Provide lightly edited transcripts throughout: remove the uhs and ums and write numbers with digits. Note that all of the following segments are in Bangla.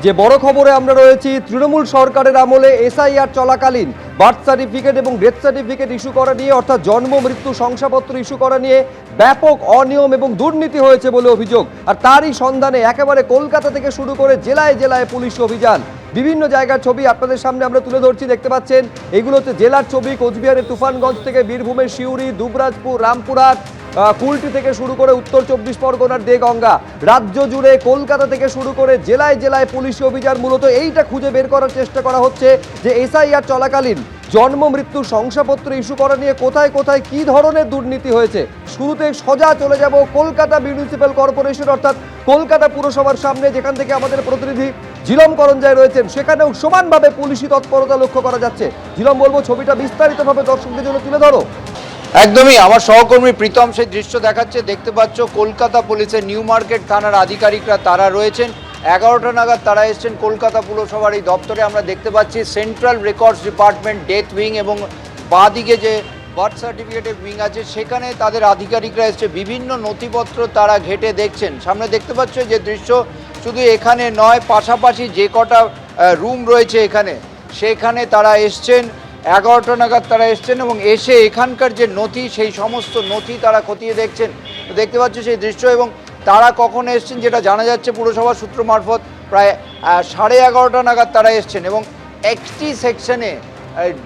যে বড় খবরে আমরা রয়েছি, তৃণমূল সরকারের আমলে এসআইআর চলাকালীন বার্থ সার্টিফিকেট এবং ডেথ সার্টিফিকেট ইস্যু করা নিয়ে, অর্থাৎ জন্ম মৃত্যু শংসাপত্র ইস্যু করা নিয়ে ব্যাপক অনিয়ম এবং দুর্নীতি হয়েছে বলে অভিযোগ। আর তারই সন্ধানে একেবারে কলকাতা থেকে শুরু করে জেলায় জেলায় পুলিশ অভিযান। বিভিন্ন জায়গার ছবি আপনাদের সামনে আমরা তুলে ধরছি, দেখতে পাচ্ছেন এগুলো হচ্ছে জেলার ছবি। কোচবিহারের তুফানগঞ্জ থেকে বীরভূমের সিউড়ি, দুবরাজপুর, রামপুরহাট, কুলটি থেকে শুরু করে উত্তর 24 পরগনার দেগঙ্গা, রাজ্য জুড়ে কলকাতা থেকে শুরু করে জেলায় জেলায় পুলিশ অভিযান। মূলত এইটা খুঁজে বের করার চেষ্টা করা হচ্ছে যে এসআইআর চলাকালীন জন্ম মৃত্যু শংসাপত্র ইস্যু করা নিয়ে কোথায় কোথায় কি ধরনের দুর্নীতি হয়েছে। শুরুতে সোজা চলে যাব কলকাতা মিউনিসিপ্যাল কর্পোরেশন অর্থাৎ কলকাতা পুরসভার সামনে, যেখান থেকে আমাদের প্রতিনিধি ঝিলম করঞ্জায় রয়েছেন। সেখানেও সমানভাবে পুলিশি তৎপরতা লক্ষ্য করা যাচ্ছে। ঝিলম, বলবো ছবিটা বিস্তারিতভাবে দর্শকদের জন্য তুলে ধরো। একদমই, আমার সহকর্মী প্রীতম সেই দৃশ্য দেখাচ্ছে। দেখতে পাচ্ছ কলকাতা পুলিশের নিউ মার্কেট থানার আধিকারিকরা তারা রয়েছেন। 11টা নাগাদ তারা এসছেন কলকাতা পুরসভার এই দপ্তরে। আমরা দেখতে পাচ্ছি central records department death wing এবং বাঁদিকে যে বার্থ সার্টিফিকেটের উইং আছে সেখানে তাদের আধিকারিকরা এসছে। বিভিন্ন নথিপত্র তারা ঘেটে দেখছেন। সামনে দেখতে পাচ্ছ যে দৃশ্য শুধু এখানে নয়, পাশাপাশি যে কটা রুম রয়েছে এখানে সেখানে তারা এসছেন। 11টা নাগাদ তারা এসছেন এবং এসে এখানকার যে নথি সেই সমস্ত নথি তারা খতিয়ে দেখছেন। দেখতে পাচ্ছ সেই দৃশ্য। এবং তারা কখন এসছেন যেটা জানা যাচ্ছে পুরসভার সূত্র মারফত, প্রায় 11:30 নাগাদ তারা এসছেন। এবং একটি সেকশনে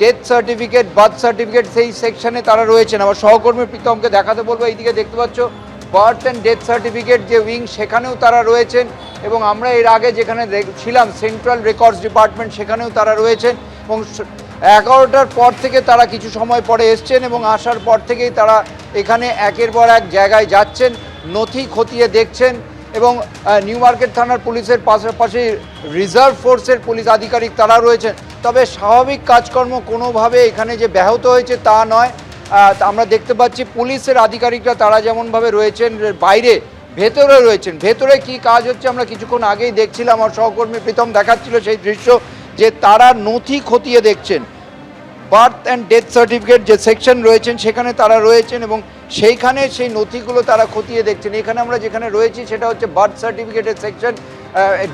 ডেথ সার্টিফিকেট, বার্থ সার্টিফিকেট, সেই সেকশনে তারা রয়েছেন। আমার সহকর্মী প্রীতমকে দেখাতে বলবো। এইদিকে দেখতে পাচ্ছ বার্থ অ্যান্ড ডেথ সার্টিফিকেট যে উইং সেখানেও তারা রয়েছেন। এবং আমরা এর আগে যেখানে ছিলাম সেন্ট্রাল রেকর্ডস ডিপার্টমেন্ট সেখানেও তারা রয়েছেন। এবং 11টার পর থেকে তারা কিছু সময় পরে এসছেন এবং আসার পর থেকেই তারা এখানে একের পর এক জায়গায় যাচ্ছেন, নথি খতিয়ে দেখছেন। এবং নিউ মার্কেট থানার পুলিশের পাশাপাশি রিজার্ভ ফোর্সের পুলিশ আধিকারিক তারা রয়েছেন। তবে স্বাভাবিক কাজকর্ম কোনোভাবে এখানে যে ব্যাহত হয়েছে তা নয়। আমরা দেখতে পাচ্ছি পুলিশের আধিকারিকরা তারা যেমনভাবে রয়েছেন বাইরে, ভেতরে রয়েছেন। ভেতরে কি কাজ হচ্ছে আমরা কিছুক্ষণ আগেই দেখছিলাম, আমার সহকর্মী প্রীতম দেখাচ্ছিল সেই দৃশ্য, যে তারা নথি খতিয়ে দেখছেন। বার্থ অ্যান্ড ডেথ সার্টিফিকেট যে সেকশন রয়েছেন সেখানে তারা রয়েছেন এবং সেইখানে সেই নথিগুলো তারা খতিয়ে দেখছেন। এখানে আমরা যেখানে রয়েছি সেটা হচ্ছে বার্থ সার্টিফিকেটের সেকশন,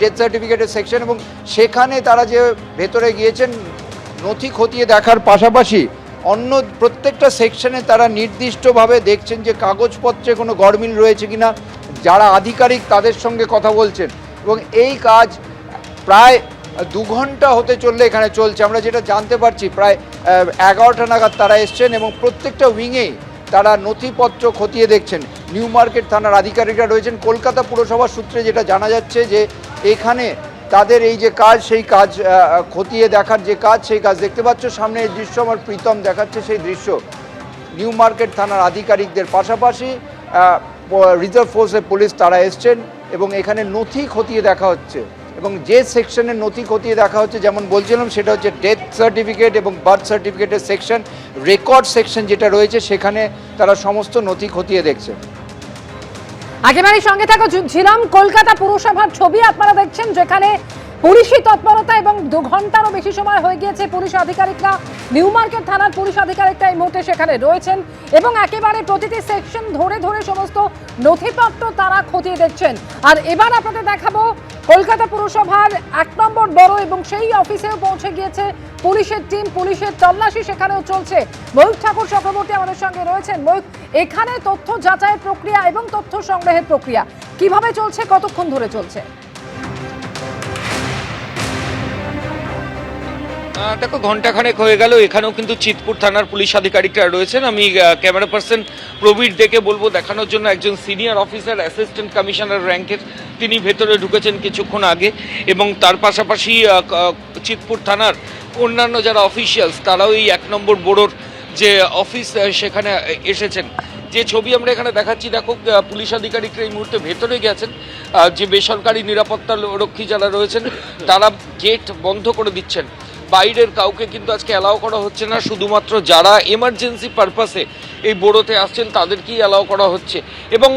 ডেথ সার্টিফিকেটের সেকশন। এবং সেখানে তারা যে ভেতরে গিয়েছেন নথি খতিয়ে দেখার পাশাপাশি অন্য প্রত্যেকটা সেকশনে তারা নির্দিষ্টভাবে দেখছেন যে কাগজপত্রে কোনো গরমিল রয়েছে কিনা। যারা আধিকারিক তাদের সঙ্গে কথা বলছেন এবং এই কাজ প্রায় 2 ঘন্টা হতে চললে এখানে চলছে। আমরা যেটা জানতে পারছি প্রায় 11টা নাগাদ তারা এসছেন এবং প্রত্যেকটা উইংয়েই তারা নথিপত্র খতিয়ে দেখছেন। নিউ মার্কেট থানার আধিকারিকরা রয়েছেন। কলকাতা পুরসভার সূত্রে যেটা জানা যাচ্ছে যে এখানে তাদের এই যে কাজ, সেই কাজ খতিয়ে দেখার যে কাজ, সেই কাজ দেখতে পাচ্ছ সামনে এই দৃশ্য আমার প্রীতম দেখাচ্ছে সেই দৃশ্য। নিউ মার্কেট থানার আধিকারিকদের পাশাপাশি রিজার্ভ ফোর্সের পুলিশ তারা এসছেন এবং এখানে নথি খতিয়ে দেখা হচ্ছে। এবং যে সেকশনের নথি খতিয়ে দেখা হচ্ছে যেমন বলছিলাম সেটা হচ্ছে ডেথ সার্টিফিকেট এবং বার্থ সার্টিফিকেটের সেকশন, রেকর্ড সেকশন যেটা রয়েছে সেখানে তারা সমস্ত নথি খতিয়ে দেখছে। একেবারে সঙ্গে থাকো ঝিলম, কলকাতা পুরসভার ছবি আপনারা দেখছেন, যেখানে পুলিশি তৎপরতা এবং 2 ঘন্টারও বেশি সময় হয়ে গিয়েছে। পুলিশ আধিকারিকরা, নিউ মার্কেট থানার পুলিশ আধিকারিকরা এই মুহূর্তে সেখানে রয়েছেন এবং একেবারে প্রতিটি সেকশন ধরে ধরে সমস্ত নথিপত্র তারা খতিয়ে দেখছেন। আর এবার আপনাদের দেখাবো কলকাতা পুরসভার 1 নম্বর বড় এবং সেই অফিসেও পৌঁছে গিয়েছে পুলিশের টিম। পুলিশের তল্লাশি সেখানেও চলছে। ময়ূক ঠাকুর চক্রবর্তী আমাদের সঙ্গে রয়েছেন। ময়ূক, এখানে তথ্য যাচাইয়ের প্রক্রিয়া এবং তথ্য সংগ্রহের প্রক্রিয়া কিভাবে চলছে, কতক্ষণ ধরে চলছে? দেখো, ঘন্টাখানেক হয়ে গেল। এখানেও কিন্তু চিতপুর থানার পুলিশ আধিকারিকরা রয়েছেন। আমি ক্যামেরা পার্সন প্রবীর ডেকে বলবো দেখানোর জন্য। একজন সিনিয়র অফিসার, অ্যাসিস্ট্যান্ট কমিশনার র্যাঙ্কের, তিনি ভেতরে ঢুকেছেন কিছুক্ষণ আগে। এবং তার পাশাপাশি চিতপুর থানার অন্যান্য যারা অফিসিয়ালস তারাও এই 1 নম্বর বোর্ডের যে অফিস সেখানে এসেছেন। যে ছবি আমরা এখানে দেখাচ্ছি, দেখো পুলিশ আধিকারিকরা এই মুহূর্তে ভেতরে গেছেন। যে বেসরকারি নিরাপত্তা রক্ষী যারা রয়েছেন তারা গেট বন্ধ করে দিচ্ছেন। বাইরের কাউকে কিন্তু আজকে অ্যালাউ করা হচ্ছে না। শুধুমাত্র যারা এমার্জেন্সি পারপাসে এই বোড়োতে আসছেন তাদেরকেই অ্যালাউ করা হচ্ছে। এবং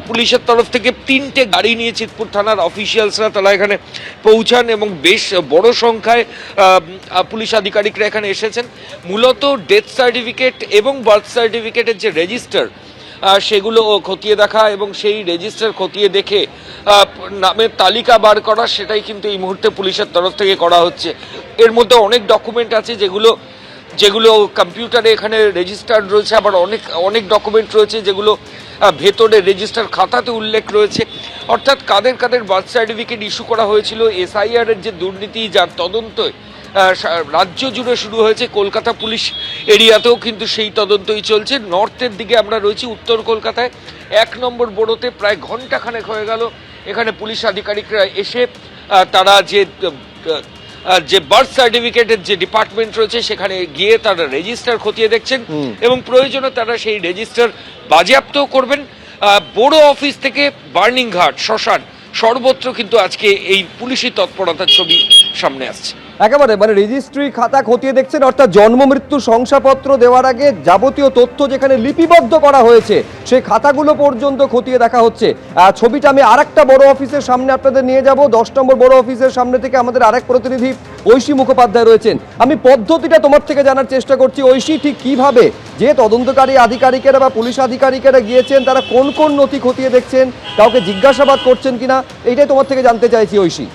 পুলিশের তরফ থেকে 3টে গাড়ি নিয়ে চিতপুর থানার অফিসিয়ালসরা তারা এখানে পৌঁছান এবং বেশ বড় সংখ্যায় পুলিশ আধিকারিকরা এখানে এসেছেন। মূলত ডেথ সার্টিফিকেট এবং বার্থ সার্টিফিকেটের যে রেজিস্টার সেগুলো খতিয়ে দেখা এবং সেই রেজিস্টার খতিয়ে দেখে নামের তালিকা বার করা, সেটাই কিন্তু এই মুহূর্তে পুলিশের তরফ থেকে করা হচ্ছে। এর মধ্যে অনেক ডকুমেন্ট আছে যেগুলো কম্পিউটারে এখানে রেজিস্টার্ড রয়েছে, আবার অনেক ডকুমেন্ট রয়েছে যেগুলো ভেতরে রেজিস্টার খাতাতে উল্লেখ রয়েছে। অর্থাৎ কাদের কাদের বার্থ সার্টিফিকেট ইস্যু করা হয়েছিল, এসআইআর এর যে দুর্নীতি যার তদন্ত রাজ্য জুড়ে শুরু হয়েছে, কলকাতা পুলিশ এরিয়াতেও কিন্তু সেই তদন্তই চলছে। নর্থের দিকে আমরা রয়েছি, উত্তর কলকাতায় 1 নম্বর বোরোতে প্রায় ঘন্টাখানেক হয়ে গেল এখানে পুলিশ আধিকারিকরা এসে তারা যে বার্থ সার্টিফিকেটের যে ডিপার্টমেন্ট রয়েছে সেখানে গিয়ে তারা রেজিস্টার খতিয়ে দেখছেন এবং প্রয়োজনে তারা সেই রেজিস্টার বাজেয়াপ্তও করবেন। বড় অফিস থেকে বার্নিং ঘাট, শ্মশান, সর্বত্র কিন্তু আজকে এই পুলিশি তৎপরতার ছবি সামনে আসছে। একেবারে মানে রেজিস্ট্রি খাতা খতিয়ে দেখছেন, অর্থাৎ জন্ম মৃত্যু শংসাপত্র দেওয়ার আগে যাবতীয় তথ্য যেখানে লিপিবদ্ধ করা হয়েছে সেই খাতাগুলো পর্যন্ত খতিয়ে দেখা হচ্ছে। ছবিটা আমি আরেকটা বড় অফিসের সামনে আপনাদের নিয়ে যাব। 10 নম্বর বড় অফিসের সামনে থেকে আমাদের আরেক প্রতিনিধি ঐশী মুখোপাধ্যায় রয়েছেন। আমি পদ্ধতিটা তোমার থেকে জানার চেষ্টা করছি, ঐশী, ঠিক কিভাবে যে তদন্তকারী আধিকারিকেরা বা পুলিশ আধিকারিকেরা গিয়েছেন তারা কোন কোন নথি খতিয়ে দেখছেন, কাউকে জিজ্ঞাসাবাদ করছেন কিনা, এইটাই তোমার থেকে জানতে চাইছি ঐশী।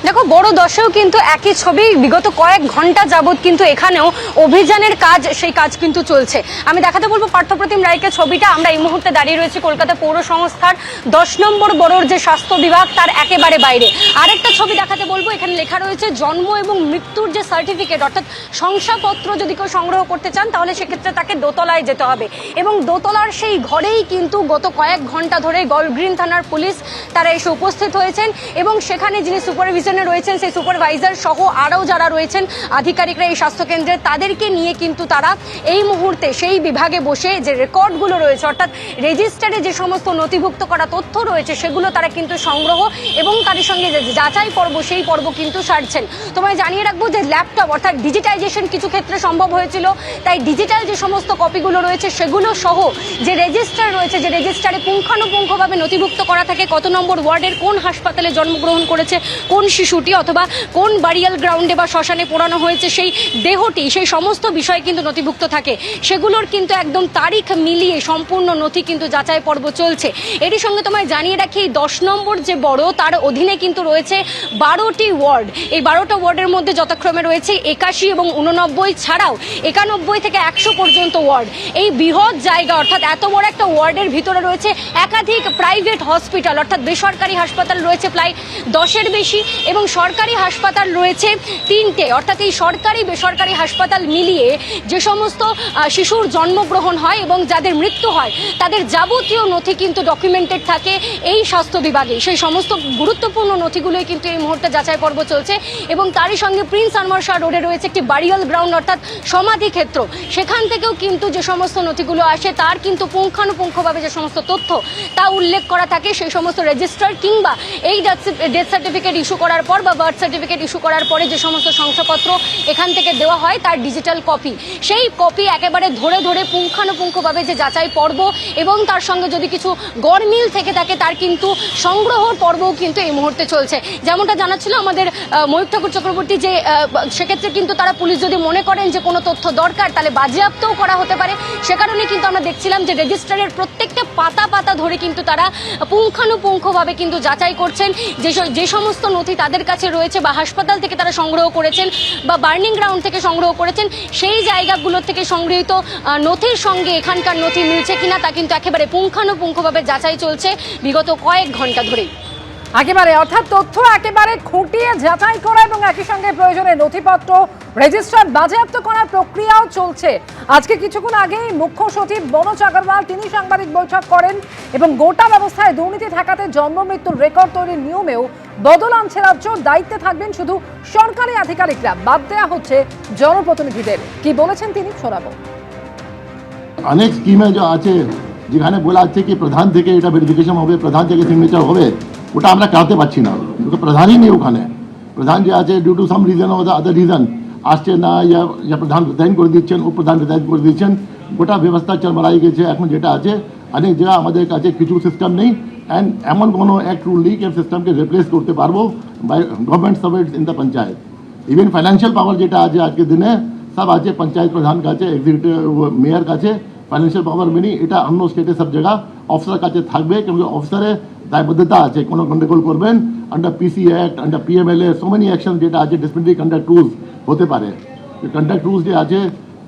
দেখো, বড় দশেও কিন্তু একই ছবি, বিগত কয়েক ঘন্টা যাবত কিন্তু এখানেও অভিযানের কাজ, সেই কাজ কিন্তু চলছে। আমি দেখাতে বলবো পার্থপ্রতিম রায়কে ছবিটা। আমরা এই মুহূর্তে দাঁড়িয়ে রয়েছি কলকাতা পৌর সংস্থার 10 নম্বর বড়োর যে স্বাস্থ্য বিভাগ তার একেবারে বাইরে। আরেকটা ছবি দেখাতে বলবো, এখানে লেখা রয়েছে জন্ম এবং মৃত্যুর যে সার্টিফিকেট, অর্থাৎ শংসাপত্র যদি কেউ সংগ্রহ করতে চান তাহলে সেক্ষেত্রে তাকে দোতলায় যেতে হবে এবং দোতলার সেই ঘরেই কিন্তু গত কয়েক ঘন্টা ধরে গলগ্রিন থানার পুলিশ তারা এসে উপস্থিত হয়েছেন এবং সেখানে যিনি সুপারভিশন রয়েছেন সেই সুপারভাইজার সহ আরও যারা রয়েছেন আধিকারিকরা এই স্বাস্থ্যকেন্দ্রে, তাদেরকে নিয়ে কিন্তু তারা এই মুহূর্তে সেই বিভাগে বসে যে রেকর্ডগুলো রয়েছে, অর্থাৎ রেজিস্টারে যে সমস্ত নথিভুক্ত করা তথ্য রয়েছে সেগুলো তারা কিন্তু সংগ্রহ এবং তার সঙ্গে যে যাচাই পর্ব সেই পর্ব কিন্তু সারছেন। তোমায় জানিয়ে রাখবো যে ল্যাপটপ অর্থাৎ ডিজিটাইজেশন কিছু ক্ষেত্রে সম্ভব হয়েছিল, তাই ডিজিটাল যে সমস্ত কপিগুলো রয়েছে সেগুলো সহ যে রেজিস্টার রয়েছে, যে রেজিস্টারে পুঙ্খানুপুঙ্খভাবে নথিভুক্ত করা থাকে কত নম্বর ওয়ার্ডের কোন হাসপাতালে জন্মগ্রহণ করেছে কোন শিশুটি, অথবা কোন বারিয়াল গ্রাউন্ডে বা শ্মশানে পোড়ানো হয়েছে সেই দেহটি, সেই সমস্ত বিষয় কিন্তু নথিভুক্ত থাকে। সেগুলোর কিন্তু একদম তারিখ মিলিয়ে সম্পূর্ণ নথি কিন্তু যাচাই পর্ব চলছে। এরই সঙ্গে তোমায় জানিয়ে রাখি 10 নম্বর যে বড় তার অধীনে কিন্তু রয়েছে 12টি ওয়ার্ড। এই 12টা ওয়ার্ডের মধ্যে যথাক্রমে রয়েছে 81 এবং 89 ছাড়াও 91 থেকে 100 পর্যন্ত ওয়ার্ড। এই বৃহৎ জায়গা অর্থাৎ এত বড় একটা ওয়ার্ডের ভিতরে রয়েছে একাধিক প্রাইভেট হসপিটাল, অর্থাৎ বেসরকারি হাসপাতাল রয়েছে প্রায় 10-এর বেশি এবং সরকারি হাসপাতাল রয়েছে 3টে। অর্থাৎ এই সরকারি বেসরকারি হাসপাতাল মিলিয়ে যে সমস্ত শিশুর জন্মগ্রহণ হয় এবং যাদের মৃত্যু হয় তাদের যাবতীয় নথি কিন্তু ডকুমেন্টেড থাকে এই স্বাস্থ্য বিভাগে। সেই সমস্ত গুরুত্বপূর্ণ নথিগুলোই কিন্তু এই মুহূর্তে যাচাই পর্ব চলছে এবং তারই সঙ্গে প্রিন্স আনোয়ার শাহ রোডে রয়েছে একটি বারিয়াল গ্রাউন্ড অর্থাৎ সমাধি ক্ষেত্র। সেখান থেকেও কিন্তু যে সমস্ত নথিগুলো আসে তার কিন্তু পুঙ্খানুপুঙ্খভাবে যে সমস্ত তথ্য তা উল্লেখ করা থাকে সেই সমস্ত রেজিস্টার কিংবা এই ডেথ সার্টিফিকেট ইস্যু করার পর বা বার্থ সার্টিফিকেট ইস্যু করার পরে যে সমস্ত শংসাপত্র এখান থেকে দেওয়া হয় তার ডিজিটাল কপি, সেই কপি একেবারে ধরে ধরে পুঙ্খানুপুঙ্খভাবে যে যাচাই পর্ব এবং তার সঙ্গে যদি কিছু গড়মিল থেকে থাকে তার কিন্তু সংগ্রহর পর্বও কিন্তু এই মুহূর্তে চলছে। যেমনটা জানাচ্ছিল আমাদের ময়ূর ঠাকুর চক্রবর্তী যে সেক্ষেত্রে কিন্তু তারা পুলিশ যদি মনে করেন যে কোনো তথ্য দরকার তাহলে বাজেয়াপ্তও করা হতে পারে। সে কারণে কিন্তু আমরা দেখছিলাম যে রেজিস্টারের প্রত্যেকটা পাতা পাতা ধরে কিন্তু তারা পুঙ্খানুপুঙ্খভাবে কিন্তু যাচাই করছেন যে সমস্ত নথি তাদের কাছে রয়েছে বা হাসপাতাল থেকে তারা সংগ্রহ করেছেন বা বার্নিং গ্রাউন্ড থেকে সংগ্রহ করেছেন সেই জায়গাগুলোর থেকে সংগৃহীত নথির সঙ্গে এখানকার নথি মিলছে কিনা তা কিন্তু একেবারে পুঙ্খানুপুঙ্খভাবে যাচাই চলছে বিগত কয়েক ঘন্টা ধরেই। একেবারে অর্থাৎ তথ্য একেবারে খুঁটিয়ে যাচাই করা এবং একই সঙ্গে প্রয়োজনে নথিপত্র রেজিস্টার বাজেয়াপ্ত করার প্রক্রিয়াও চলছে। আজকে কিছুক্ষণ আগেই মুখ্য সচিব মনোজ আগরওয়াল তিনি সাংবাদিক বৈঠক করেন এবং গোটা ব্যবস্থায় দুর্নীতি ঠেকাতে জন্ম মৃত্যুর রেকর্ড তৈরির নিয়মেও বদল আনছে রাজ্য। দায়িত্বে থাকবেন শুধু সরকারি আধিকারিকরা, বাদ দেওয়া হচ্ছে জনপ্রতিনিধিদের। কি বলেছেন তিনি শোনাবো। অনেক স্কিমে যে আছে যেখানে বলা আছে কি প্রধান থেকে এটা ভেরিফিকেশন হবে, প্রধান থেকে সিগনেচার হবে, ওটা আমরা করাতে পারছি না, কিন্তু প্রধানই নেই ওখানে। প্রধান যে আছে ডিউ টু সাম রিজন ও আদার রিজন আসছে না, ইয়া প্রধান রিজাইন করে দিচ্ছেন, উপপ্রধান রিজাইন করে দিচ্ছেন, গোটা ব্যবস্থা চলমালাই গেছে। এখন যেটা আছে অনেক জায়গা আমাদের কাছে কিছু সিস্টেম নেই অ্যান্ড এমন কোনো এক রুল নেই কি সিস্টেমকে রিপ্লেস করতে পারবো by government servants in the panchayat. Even financial power যেটা আছে আজকের দিনে सब आछे पंचायत प्रधान काছে এক্সিকিউটিভ মেয়র কাছে ফাইন্যান্সিয়াল পাওয়ার মিনি এটা অন্য স্টেটে সব জায়গা অফিসার কাছে থাকবে কিন্তু অফিসারের দায়বদ্ধতা আছে কোনো গন্ডগোল করবেন under PC act under PMLA so many action যেটা আছে ডিসিপ্লিনারি কন্ডাক্ট রুলস হতে পারে কন্ডাক্ট রুলস যে আছে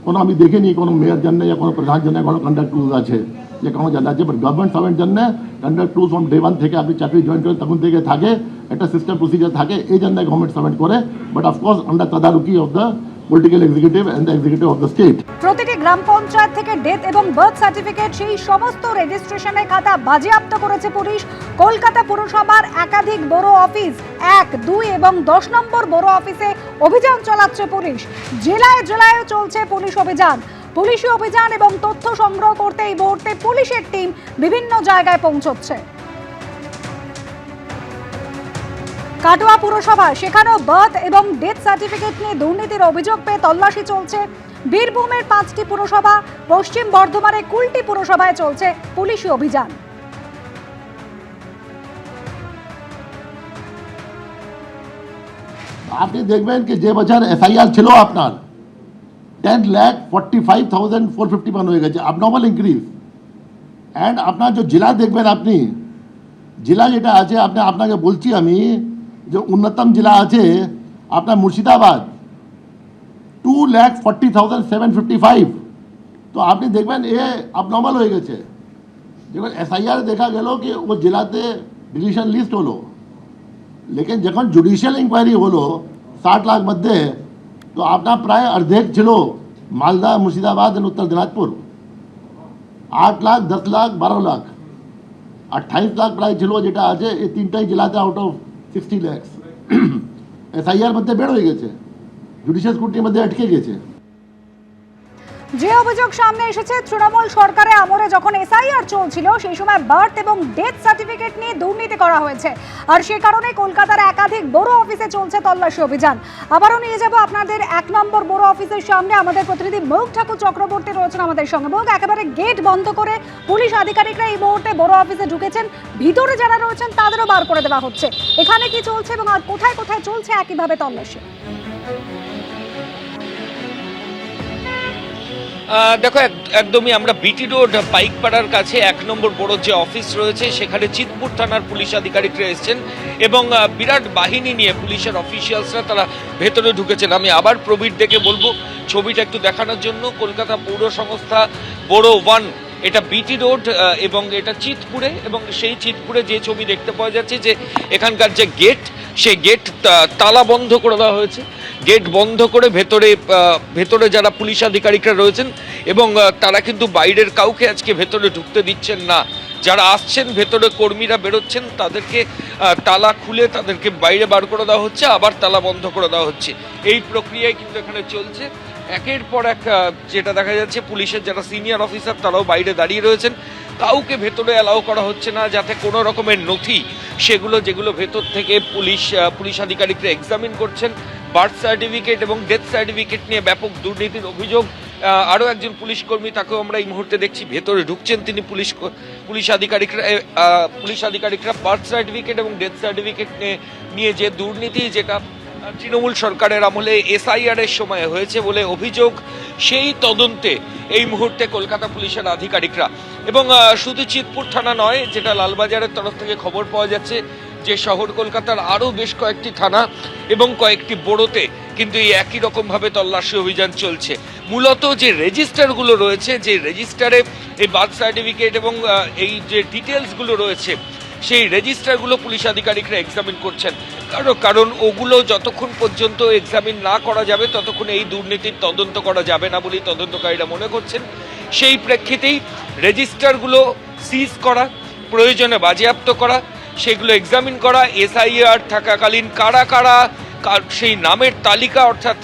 কোনো আমি দেখিনি কোনো মেয়র জন্য या কোনো প্রধান জন্য কোনো কন্ডাক্ট রুলস আছে যে কোনো জানা আছে বাট গভর্নমেন্ট সার্ভেন্ট জন্য কন্ডাক্ট রুলস ফ্রম ডে 1 থেকে আপনি চাকরি জয়েন করেন তখন থেকে থাকে একটা সিস্টেম প্রসিজার থাকে এই জন্য গভর্নমেন্ট সার্ভেন্ট করে বাট অফকোর্স আন্ডার তদারকি of the political executive and the executive of the state প্রতিটি গ্রাম পঞ্চায়েত থেকে ডেথ এবং বার্থ সার্টিফিকেট সেই সমস্ত রেজিস্ট্রেশনের খাতা বাজেয়াপ্ত করেছে পুলিশ। কলকাতা পুরসভার একাধিক বড় অফিস 1, 2 এবং 10 নম্বর বড় অফিসে অভিযান চালাচ্ছে পুলিশ। জেলায় জেলায়ও চলছে পুলিশ অভিযান। পুলিশি অভিযান এবং তথ্য সংগ্রহ করতে এই মুহূর্তে পুলিশের টিম বিভিন্ন জায়গায় পৌঁছচ্ছে। কাটোয়া পুরসভা সেখানেও বার্থ এবং ডেথ সার্টিফিকেট নিয়ে দুর্নীতির অভিযোগ পেয়ে তল্লাশি চলছে। বীরভূমের 5টি পুরসভা, পশ্চিম বর্ধমানের কুলটি পুরসভায় চলছে পুলিশি অভিযান। আপনি দেখবেন কি যে বছর এসআইআর ছিল আপনার 10,45,451 হয়ে গেছে abnormal increase and আপনার যে জেলা দেখবেন আপনি জেলা যেটা আছে আপনি আপনাকে বলছি আমি যে উন্নতম জেলা আছে আপনার মুর্শিদাবাদ 2,40,755 তো আপনি দেখবেন এ abnormal হয়ে গেছে যখন এসআইআর দেখা গেল কি ও জেলাতে ডিলিশন লিস্ট হলো लेकिन যখন জুডিশিয়াল ইনকোয়ারি হলো 60 লাখ মধ্যে তো আপনার প্রায় অর্ধেক ছিল মালদা মুর্শিদাবাদ এবং উত্তর দিনাজপুর 8 লাখ 10 লাখ 12 লাখ 28 লাখ প্রায় ছিল যেটা আছে এই তিনটাই জেলাতে আউট অফ 60 লাখ এসআইআর মধ্যে বের হয়ে গেছে জুডিশিয়াল স্ক্রুটিনির মধ্যে আটকে গেছে। যে অভিযোগ সামনে এসেছে তৃণমূল সরকারের আমলে যখন এসআইআর চলছিল সেই সময় বার্থ এবং ডেথ সার্টিফিকেট নিয়ে দুর্নীতি করা হয়েছে আর সে কারণে কলকাতার একাধিক বড় অফিসে চলছে তল্লাশি অভিযান। আবারও নিয়ে যাব আপনাদের 1 নম্বর বড় অফিসের সামনে। আমাদের প্রতিনিধি মৌক ঠাকুর চক্রবর্তী রয়েছেন আমাদের সঙ্গে। মৌক, একেবারে গেট বন্ধ করে পুলিশ আধিকারিকরা এই মুহূর্তে বড় অফিসে ঢুকেছেন, ভিতরে যারা রয়েছেন তাদেরও বার করে দেওয়া হচ্ছে। এখানে কি চলছে এবং আর কোথায় কোথায় চলছে একইভাবে তল্লাশি? দেখো একদমই আমরা বিটি রোড পাইকপাড়ার কাছে 1 নম্বর বড় যে অফিস রয়েছে সেখানে চিতপুর থানার পুলিশ আধিকারিকরা এসেছেন এবং বিরাট বাহিনী নিয়ে পুলিশের অফিসিয়ালসরা তারা ভেতরে ঢুকেছেন। আমি আবার প্রবীর ডেকে বলবো ছবিটা একটু দেখানোর জন্য। কলকাতা পৌর সংস্থা বড় 1 এটা বিটি রোড এবং এটা চিতপুরে এবং সেই চিতপুরে যে ছবি দেখতে পাওয়া যাচ্ছে যে এখানকার যে গেট সেই গেট তালা বন্ধ করে দেওয়া হয়েছে। গেট বন্ধ করে ভেতরে যারা পুলিশ আধিকারিকরা রয়েছেন এবং তারা কিন্তু বাইরের কাউকে আজকে ভেতরে ঢুকতে দিচ্ছেন না। যারা আসছেন ভেতরে কর্মীরা বেরোচ্ছেন তাদেরকে তালা খুলে তাদেরকে বাইরে বার করে দেওয়া হচ্ছে, আবার তালা বন্ধ করে দেওয়া হচ্ছে। এই প্রক্রিয়ায় কিন্তু এখানে চলছে। একের পর এক যেটা দেখা যাচ্ছে পুলিশের যারা সিনিয়র অফিসার তারাও বাইরে দাঁড়িয়ে রয়েছেন, কাউকে ভেতরে অ্যালাউ করা হচ্ছে না যাতে কোনো রকমের নথি যেগুলো ভেতর থেকে পুলিশ আধিকারিকরা এক্সামিন করছেন। বার্থ সার্টিফিকেট এবং ডেথ সার্টিফিকেট নিয়ে ব্যাপক দুর্নীতির অভিযোগ। আরও একজন পুলিশ কর্মী তাকেও আমরা এই মুহূর্তে দেখছি ভেতরে ঢুকছেন তিনি। পুলিশ আধিকারিকরা বার্থ সার্টিফিকেট এবং ডেথ সার্টিফিকেট নিয়ে যে দুর্নীতি যেটা তৃণমূল সরকারের আমলে এসআইআর এর সময় হয়েছে বলে অভিযোগ, সেই তদন্তে এই মুহূর্তে কলকাতা পুলিশের আধিকারিকরা। এবং শুধু চিতপুর থানা নয়, যেটা লালবাজারের তরফ থেকে খবর পাওয়া যাচ্ছে যে শহর কলকাতার আরও বেশ কয়েকটি থানা এবং কয়েকটি বড়োতে কিন্তু এই একই রকমভাবে তল্লাশি অভিযান চলছে। মূলত যে রেজিস্টারগুলো রয়েছে, যে রেজিস্টারে এই বার্থ সার্টিফিকেট এবং এই যে ডিটেলসগুলো রয়েছে সেই রেজিস্টারগুলো পুলিশ আধিকারিকরা এক্সামিন করছেন। কারণ ওগুলো যতক্ষণ পর্যন্ত এক্সামিন না করা যাবে ততক্ষণ এই দুর্নীতির তদন্ত করা যাবে না বলেই তদন্তকারীরা মনে করছেন। সেই প্রেক্ষিতেই রেজিস্টারগুলো সিজ করা, প্রয়োজনে বাজেয়াপ্ত করা, সেগুলো এক্সামিন করা, এসআইআর থাকাকালীন কারা সেই নামের তালিকা অর্থাৎ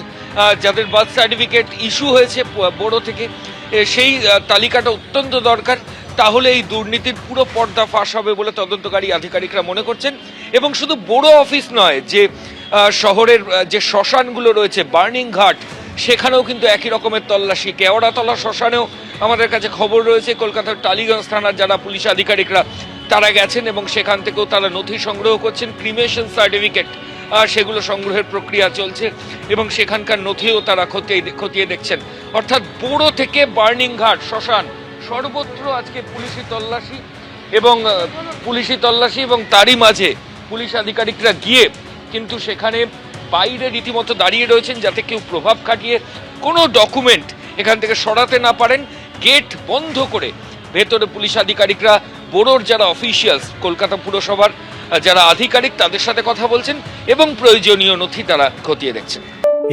যাদের বার্থ সার্টিফিকেট ইস্যু হয়েছে বড় থেকে সেই তালিকাটা অত্যন্ত দরকার। তাহলে এই দুর্নীতির পুরো পর্দা ফাঁস হবে বলে তদন্তকারী আধিকারিকরা মনে করছেন। এবং শুধু বড় অফিস নয়, যে শহরের যে শ্মশানগুলো রয়েছে, বার্নিং ঘাট, সেখানেও কিন্তু একই রকমের তল্লাশি। কেওড়াতলা শ্মশানেও আমাদের কাছে খবর রয়েছে কলকাতার টালিগঞ্জ থানার যারা পুলিশ আধিকারিকরা তারা গেছেন এবং সেখান থেকেও তারা নথি সংগ্রহ করছেন, ক্রিমেশন সার্টিফিকেট সেগুলো সংগ্রহের প্রক্রিয়া চলছে এবং সেখানকার নথিও তারা খতিয়ে দেখছেন। অর্থাৎ বোড়ো থেকে বার্নিংঘাট, শ্মশান, সর্বত্র আজকে পুলিশি তল্লাশি এবং তারই মাঝে পুলিশ আধিকারিকরা গিয়ে কিন্তু সেখানে বাইরে রীতিমতো দাঁড়িয়ে রয়েছেন যাতে কেউ প্রভাব খাটিয়ে কোনো ডকুমেন্ট এখান থেকে সরাতে না পারেন। গেট বন্ধ করে ভেতরে পুলিশ আধিকারিকরা বোড়োর যারা অফিসিয়ালস, কলকাতা পুরসভার যারা আধিকারিক তাদের সাথে কথা বলছেন এবং প্রয়োজনীয় নথি তারা খতিয়ে দেখছেন।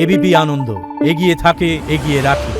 এবিপি আনন্দ, এগিয়ে থাকে, এগিয়ে রাখে।